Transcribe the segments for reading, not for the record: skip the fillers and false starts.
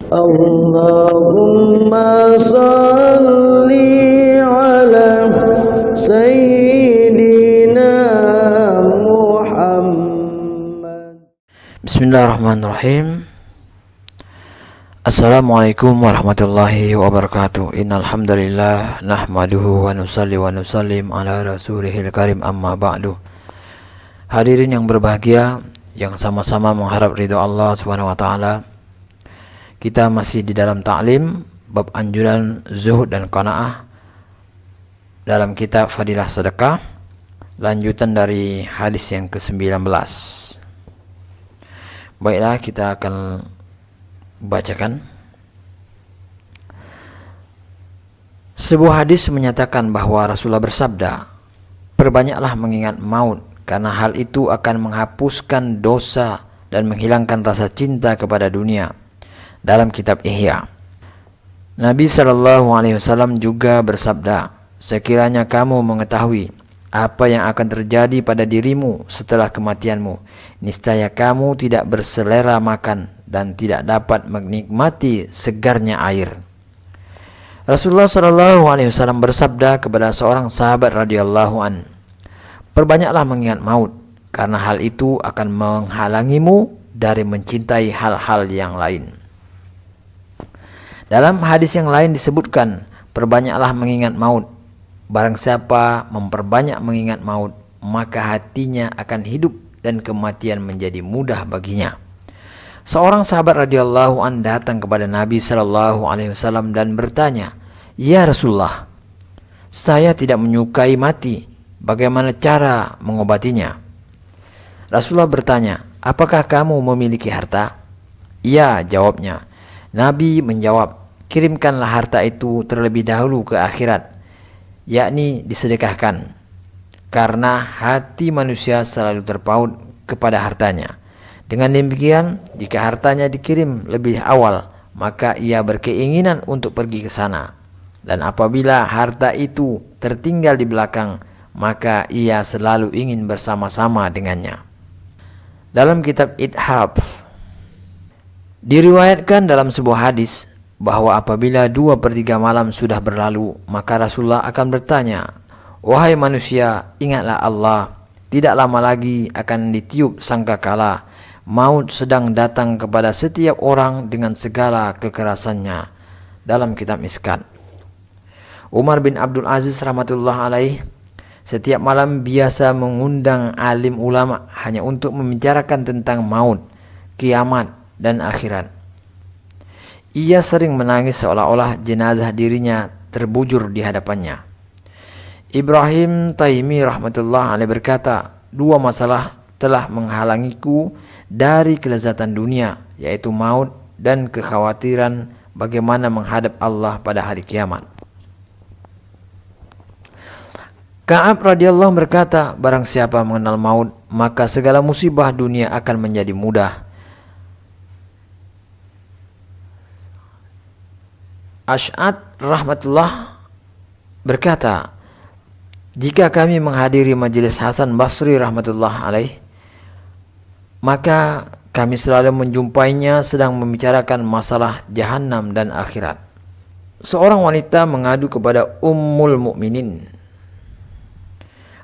Allahumma salli ala Sayyidina Muhammad. Bismillahirrahmanirrahim. Assalamualaikum warahmatullahi wabarakatuh. Innal hamdalillah nahmaduhu wa nusalli wa nusallim ala rasulihil karim, amma ba'du. Hadirin yang berbahagia, yang sama-sama mengharap ridha Allah Subhanahu wa taala. Kita masih di dalam ta'lim bab anjuran zuhud dan qanaah dalam kitab Fadilah Sedekah, lanjutan dari hadis yang ke-19. Baiklah, kita akan bacakan. Sebuah hadis menyatakan bahwa Rasulullah bersabda, "Perbanyaklah mengingat maut, karena hal itu akan menghapuskan dosa dan menghilangkan rasa cinta kepada dunia." Dalam kitab Ihya. Nabi SAW juga bersabda, "Sekiranya kamu mengetahui apa yang akan terjadi pada dirimu setelah kematianmu, niscaya kamu tidak berselera makan dan tidak dapat menikmati segarnya air." Rasulullah SAW bersabda kepada seorang sahabat radhiyallahu an, "Perbanyaklah mengingat maut, karena hal itu akan menghalangimu dari mencintai hal-hal yang lain." Dalam hadis yang lain disebutkan, "Perbanyaklah mengingat maut. Barang siapa memperbanyak mengingat maut, maka hatinya akan hidup dan kematian menjadi mudah baginya." Seorang sahabat radhiyallahu an datang kepada Nabi SAW dan bertanya, "Ya Rasulullah, saya tidak menyukai mati. Bagaimana cara mengobatinya?" Rasulullah bertanya, "Apakah kamu memiliki harta?" "Ya," jawabnya. Nabi menjawab, "Kirimkanlah harta itu terlebih dahulu ke akhirat, yakni disedekahkan, karena hati manusia selalu terpaut kepada hartanya. Dengan demikian, jika hartanya dikirim lebih awal, maka ia berkeinginan untuk pergi ke sana. Dan apabila harta itu tertinggal di belakang, maka ia selalu ingin bersama-sama dengannya." Dalam kitab Ithaf diriwayatkan dalam sebuah hadis bahwa apabila 2/3 malam sudah berlalu, maka Rasulullah akan bertanya, "Wahai manusia, ingatlah Allah. Tidak lama lagi akan ditiup sangkakala. Maut sedang datang kepada setiap orang dengan segala kekerasannya." Dalam kitab Miskat. Umar bin Abdul Aziz rahmatullah alaih setiap malam biasa mengundang alim ulama hanya untuk membicarakan tentang maut, kiamat, dan akhirat. Ia sering menangis seolah-olah jenazah dirinya terbujur di hadapannya. Ibrahim Taimi rahmatullah alaih berkata, "Dua masalah telah menghalangiku dari kelezatan dunia, yaitu maut dan kekhawatiran bagaimana menghadap Allah pada hari kiamat." Ka'ab radhiyallahu berkata, "Barang siapa mengenal maut, maka segala musibah dunia akan menjadi mudah." Ash'ad rahmatullah berkata, "Jika kami menghadiri majelis Hasan Basri rahmatullah alaih, maka kami selalu menjumpainya sedang membicarakan masalah jahannam dan akhirat." Seorang wanita mengadu kepada Ummul Mukminin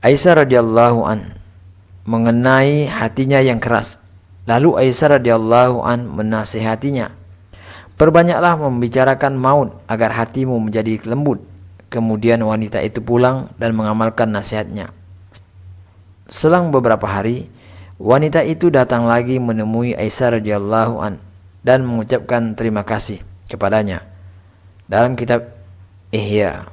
Aisyah radhiyallahu an mengenai hatinya yang keras. Lalu Aisyah radhiyallahu an menasihatinya, "Perbanyaklah membicarakan maut agar hatimu menjadi lembut." Kemudian wanita itu pulang dan mengamalkan nasihatnya. Selang beberapa hari, wanita itu datang lagi menemui Aisyah radhiyallahu an dan mengucapkan terima kasih kepadanya. Dalam kitab Ihya,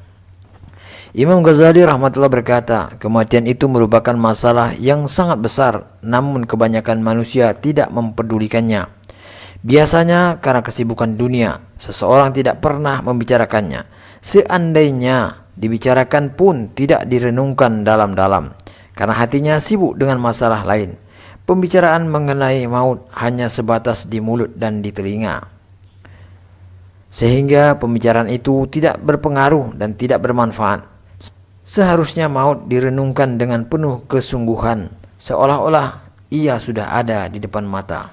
Imam Ghazali rahmatullah berkata, "Kematian itu merupakan masalah yang sangat besar, namun kebanyakan manusia tidak mempedulikannya. Biasanya karena kesibukan dunia, seseorang tidak pernah membicarakannya. Seandainya dibicarakan pun tidak direnungkan dalam-dalam, karena hatinya sibuk dengan masalah lain. Pembicaraan mengenai maut hanya sebatas di mulut dan di telinga, sehingga pembicaraan itu tidak berpengaruh dan tidak bermanfaat. Seharusnya maut direnungkan dengan penuh kesungguhan, seolah-olah ia sudah ada di depan mata."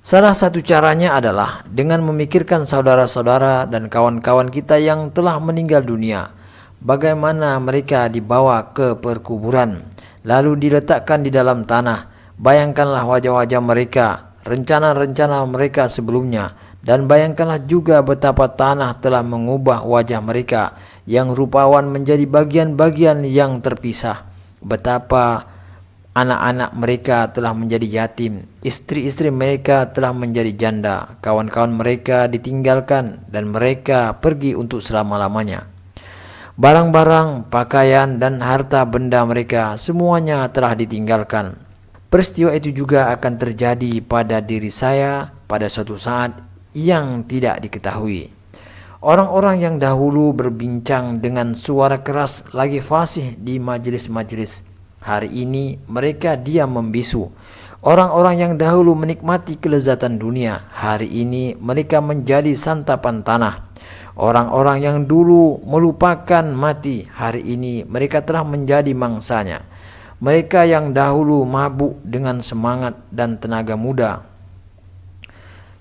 Salah satu caranya adalah dengan memikirkan saudara-saudara dan kawan-kawan kita yang telah meninggal dunia. Bagaimana mereka dibawa ke perkuburan, lalu diletakkan di dalam tanah. Bayangkanlah wajah-wajah mereka, rencana-rencana mereka sebelumnya, dan bayangkanlah juga betapa tanah telah mengubah wajah mereka yang rupawan menjadi bagian-bagian yang terpisah. Betapa anak-anak mereka telah menjadi yatim, istri-istri mereka telah menjadi janda, kawan-kawan mereka ditinggalkan dan mereka pergi untuk selama-lamanya. Barang-barang, pakaian, dan harta benda mereka semuanya telah ditinggalkan. Peristiwa itu juga akan terjadi pada diri saya pada suatu saat yang tidak diketahui. Orang-orang yang dahulu berbincang dengan suara keras lagi fasih di majelis-majelis, hari ini mereka diam membisu. Orang-orang yang dahulu menikmati kelezatan dunia, hari ini mereka menjadi santapan tanah. Orang-orang yang dulu melupakan mati, hari ini mereka telah menjadi mangsanya. Mereka yang dahulu mabuk dengan semangat dan tenaga muda,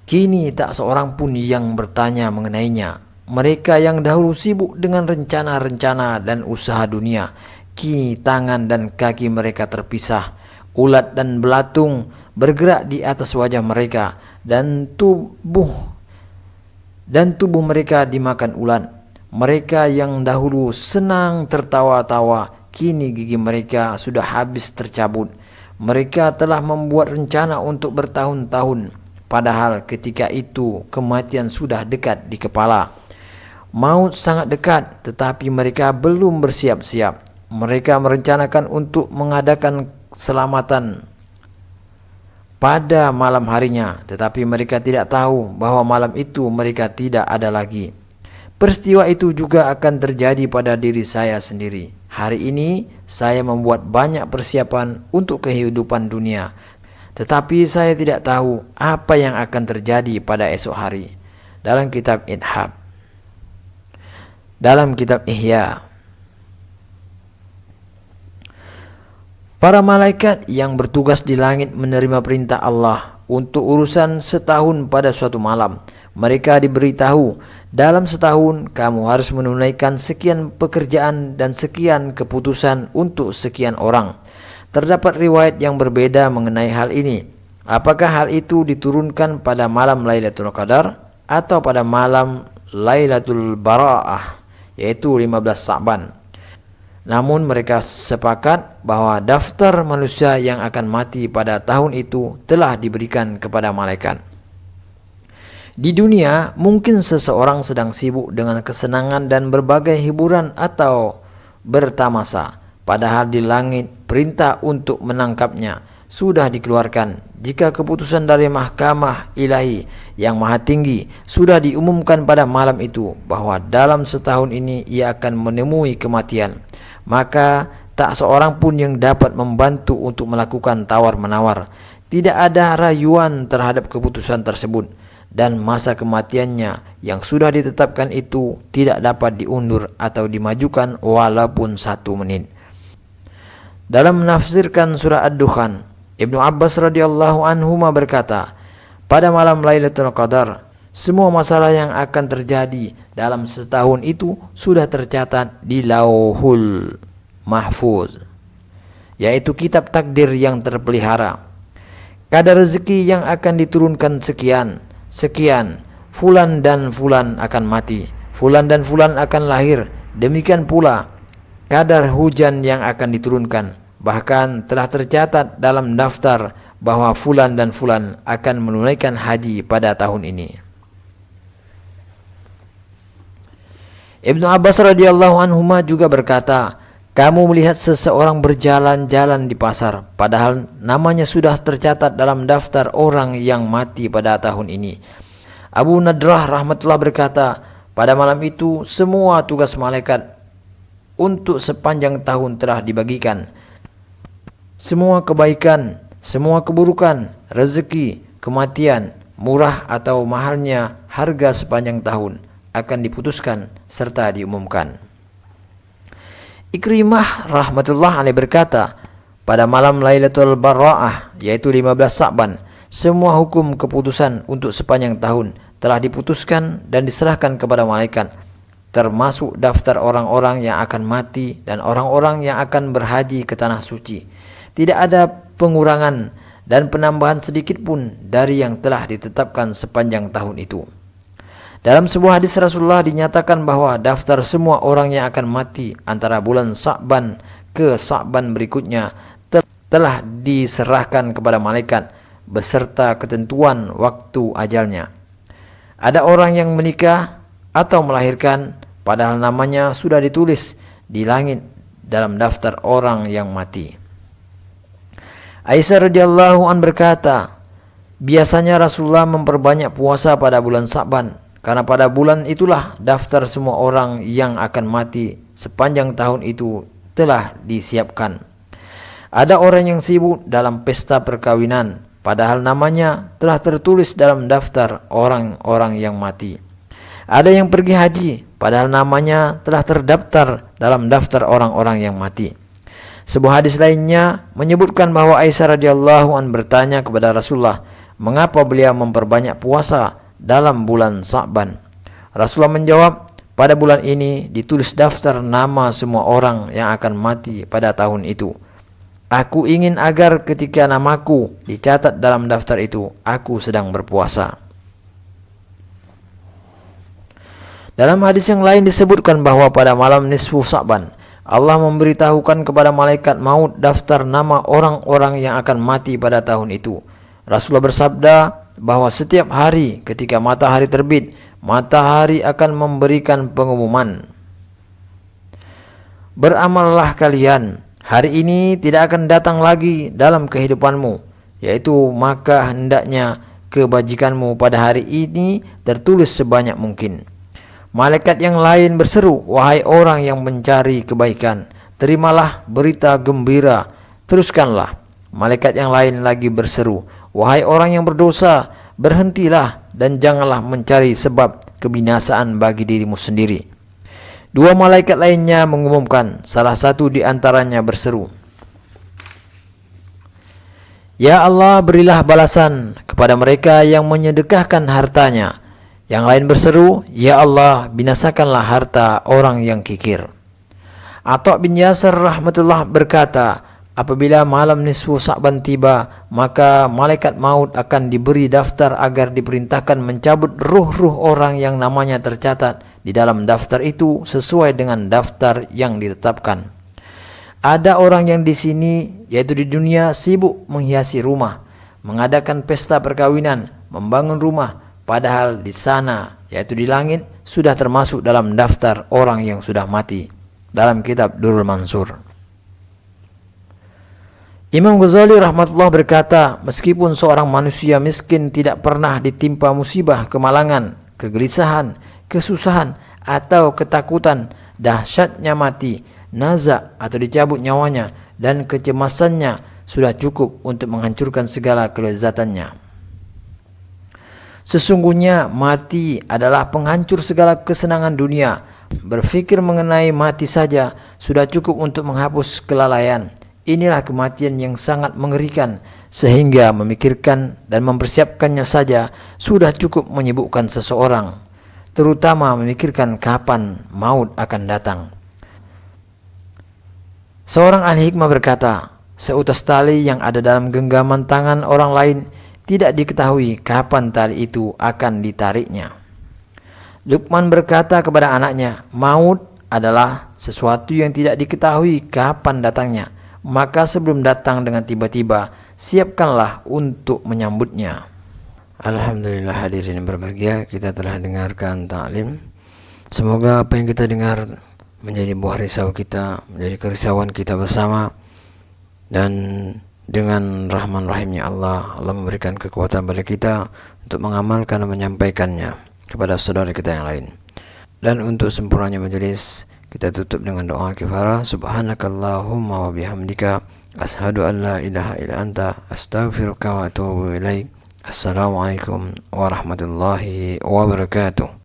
kini tak seorang pun yang bertanya mengenainya. Mereka yang dahulu sibuk dengan rencana-rencana dan usaha dunia, kini tangan dan kaki mereka terpisah. Ulat dan belatung bergerak di atas wajah mereka, dan tubuh mereka dimakan ulat. Mereka yang dahulu senang tertawa-tawa, kini gigi mereka sudah habis tercabut. Mereka telah membuat rencana untuk bertahun-tahun, padahal ketika itu kematian sudah dekat di kepala. Maut sangat dekat, tetapi mereka belum bersiap-siap. Mereka merencanakan untuk mengadakan keselamatan pada malam harinya, tetapi mereka tidak tahu bahwa malam itu mereka tidak ada lagi. Peristiwa itu juga akan terjadi pada diri saya sendiri. Hari ini saya membuat banyak persiapan untuk kehidupan dunia, tetapi saya tidak tahu apa yang akan terjadi pada esok hari. Dalam kitab Ihya, para malaikat yang bertugas di langit menerima perintah Allah untuk urusan setahun pada suatu malam. Mereka diberitahu, dalam setahun kamu harus menunaikan sekian pekerjaan dan sekian keputusan untuk sekian orang. Terdapat riwayat yang berbeda mengenai hal ini. Apakah hal itu diturunkan pada malam Lailatul Qadar atau pada malam Lailatul Bara'ah, yaitu 15 Sa'ban. Namun mereka sepakat bahwa daftar manusia yang akan mati pada tahun itu telah diberikan kepada malaikat. Di dunia, mungkin seseorang sedang sibuk dengan kesenangan dan berbagai hiburan atau bertamasa, padahal di langit perintah untuk menangkapnya sudah dikeluarkan. Jika keputusan dari mahkamah ilahi yang maha tinggi sudah diumumkan pada malam itu bahwa dalam setahun ini ia akan menemui kematian, maka tak seorang pun yang dapat membantu untuk melakukan tawar-menawar. Tidak ada rayuan terhadap keputusan tersebut, dan masa kematiannya yang sudah ditetapkan itu tidak dapat diundur atau dimajukan walaupun 1 menit. Dalam menafsirkan surah Ad-Dukhan, Ibnu Abbas radhiyallahu anhuma berkata, pada malam Lailatul Qadar, semua masalah yang akan terjadi dalam setahun itu sudah tercatat di Lauhul Mahfuz, yaitu kitab takdir yang terpelihara. Kadar rezeki yang akan diturunkan sekian, fulan dan fulan akan mati, fulan dan fulan akan lahir. Demikian pula kadar hujan yang akan diturunkan. Bahkan telah tercatat dalam daftar bahwa fulan dan fulan akan menunaikan haji pada tahun ini. Ibnu Abbas radhiyallahu anhuma juga berkata, kamu melihat seseorang berjalan-jalan di pasar, padahal namanya sudah tercatat dalam daftar orang yang mati pada tahun ini. Abu Nadrah rahmatullah berkata, pada malam itu semua tugas malaikat untuk sepanjang tahun telah dibagikan. Semua kebaikan, semua keburukan, rezeki, kematian, murah atau mahalnya harga sepanjang tahun akan diputuskan serta diumumkan. Ikrimah rahmatullah alaih berkata, pada malam Lailatul Bara'ah, yaitu 15 Sa'ban, Semua hukum keputusan untuk sepanjang tahun telah diputuskan dan diserahkan kepada malaikat, termasuk daftar orang-orang yang akan mati dan orang-orang yang akan berhaji ke tanah suci. Tidak ada pengurangan dan penambahan sedikit pun dari yang telah ditetapkan sepanjang tahun itu. Dalam sebuah hadis Rasulullah dinyatakan bahwa daftar semua orang yang akan mati antara bulan Sa'ban ke Sa'ban berikutnya telah diserahkan kepada malaikat beserta ketentuan waktu ajalnya. Ada orang yang menikah atau melahirkan padahal namanya sudah ditulis di langit dalam daftar orang yang mati. Aisyah radhiyallahu an berkata, biasanya Rasulullah memperbanyak puasa pada bulan Sa'ban, karena pada bulan itulah daftar semua orang yang akan mati sepanjang tahun itu telah disiapkan. Ada orang yang sibuk dalam pesta perkawinan, padahal namanya telah tertulis dalam daftar orang-orang yang mati. Ada yang pergi haji, padahal namanya telah terdaftar dalam daftar orang-orang yang mati. Sebuah hadis lainnya menyebutkan bahwa Aisyah radhiyallahu an bertanya kepada Rasulullah, mengapa beliau memperbanyak puasa dalam bulan Sa'ban? Rasulullah menjawab, pada bulan ini ditulis daftar nama semua orang yang akan mati pada tahun itu. Aku ingin agar ketika namaku dicatat dalam daftar itu, aku sedang berpuasa. Dalam hadis yang lain disebutkan bahwa pada malam nisfu Sa'ban, Allah memberitahukan kepada malaikat maut daftar nama orang-orang yang akan mati pada tahun itu. Rasulullah bersabda bahwa setiap hari ketika matahari terbit, matahari akan memberikan pengumuman, beramallah kalian, hari ini tidak akan datang lagi dalam kehidupanmu, yaitu maka hendaknya kebajikanmu pada hari ini tertulis sebanyak mungkin. Malaikat yang lain berseru, wahai orang yang mencari kebaikan, terimalah berita gembira, teruskanlah. Malaikat yang lain lagi berseru, wahai orang yang berdosa, berhentilah dan janganlah mencari sebab kebinasaan bagi dirimu sendiri. Dua malaikat lainnya mengumumkan, salah satu di antaranya berseru, ya Allah, berilah balasan kepada mereka yang menyedekahkan hartanya. Yang lain berseru, ya Allah, binasakanlah harta orang yang kikir. Atha bin Yasir rahmatullah berkata, apabila malam nisfu Sa'ban tiba, maka malaikat maut akan diberi daftar agar diperintahkan mencabut ruh-ruh orang yang namanya tercatat di dalam daftar itu sesuai dengan daftar yang ditetapkan. Ada orang yang di sini, yaitu di dunia, sibuk menghiasi rumah, mengadakan pesta perkawinan, membangun rumah, padahal di sana, yaitu di langit, sudah termasuk dalam daftar orang yang sudah mati dalam kitab Durrul Mansur. Imam Ghazali rahmatullah berkata, meskipun seorang manusia miskin tidak pernah ditimpa musibah, kemalangan, kegelisahan, kesusahan, atau ketakutan, dahsyatnya mati, naza atau dicabut nyawanya, dan kecemasannya sudah cukup untuk menghancurkan segala kelezatannya. Sesungguhnya mati adalah penghancur segala kesenangan dunia. Berfikir mengenai mati saja sudah cukup untuk menghapus kelalaian. Inilah kematian yang sangat mengerikan, sehingga memikirkan dan mempersiapkannya saja sudah cukup menyibukkan seseorang, terutama memikirkan kapan maut akan datang. Seorang ahli hikmah berkata, seutas tali yang ada dalam genggaman tangan orang lain, tidak diketahui kapan tali itu akan ditariknya. Luqman berkata kepada anaknya, maut adalah sesuatu yang tidak diketahui kapan datangnya. Maka sebelum datang dengan tiba-tiba, siapkanlah untuk menyambutnya. Alhamdulillah hadirin yang berbahagia, kita telah dengarkan ta'lim. Semoga apa yang kita dengar menjadi buah risau kita, menjadi kerisauan kita bersama, dan dengan rahman rahimnya Allah memberikan kekuatan bagi kita untuk mengamalkan dan menyampaikannya kepada saudara kita yang lain. Dan untuk sempurnanya majelis, kita tutup dengan doa kifarah. Subhanakallahumma wa bihamdika, ashhadu an la ilaha illa anta, astaghfiruka wa atubu ilaik. Assalamualaikum warahmatullahi wabarakatuh.